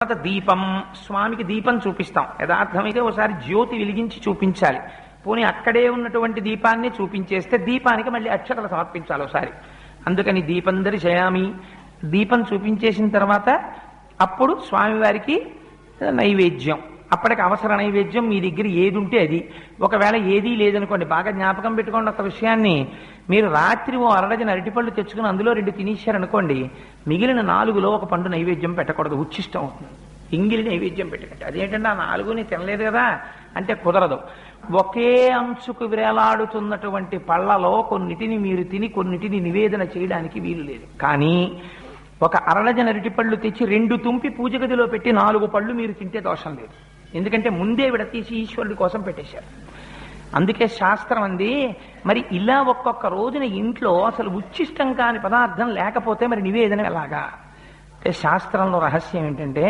తర్వాత దీపం, స్వామికి దీపం చూపిస్తాం. యథార్థమైతే ఒకసారి జ్యోతి వెలిగించి చూపించాలి. పోనీ అక్కడే ఉన్నటువంటి దీపాన్ని చూపించేస్తే దీపానికి మళ్ళీ అక్షతలు సమర్పించాలి ఒకసారి. అందుకని దీపం దర్శయామి, దీపం చూపించేసిన తర్వాత అప్పుడు స్వామివారికి నైవేద్యం. అప్పటికి అవసర నైవేద్యం మీ దగ్గర ఏది ఉంటే అది. ఒకవేళ ఏదీ లేదనుకోండి, బాగా జ్ఞాపకం పెట్టుకోండి ఒక విషయాన్ని. మీరు రాత్రి ఓ అరడజన అరటిపళ్ళు తెచ్చుకుని అందులో 2 తినేశారనుకోండి, మిగిలిన 4లో ఒక పండు నైవేద్యం పెట్టకూడదు, ఉచ్చిష్టం అవుతుంది. ఎంగిలి నైవేద్యం పెట్టకండి. అదేంటంటే ఆ 4ని తినలేదు కదా అంటే కుదరదు. ఒకే అంచుకు వేలాడుతున్నటువంటి పళ్ళలో కొన్నిటిని మీరు తిని కొన్నిటిని నివేదన చేయడానికి వీలు లేదు. కానీ ఒక అరడజన అరటిపళ్ళు తెచ్చి 2 తుంపి పూజ గదిలో పెట్టి 4 పళ్ళు మీరు తింటే దోషం లేదు. ఎందుకంటే ముందే విడతీసి ఈశ్వరుడి కోసం పెట్టేశారు. అందుకే శాస్త్రం అంది. మరి ఇలా ఒక్కొక్క రోజున ఇంట్లో అసలు ఉచ్చిష్టం కాని పదార్థం లేకపోతే మరి నివేదన ఎలాగా అంటే శాస్త్రంలో రహస్యం ఏంటంటే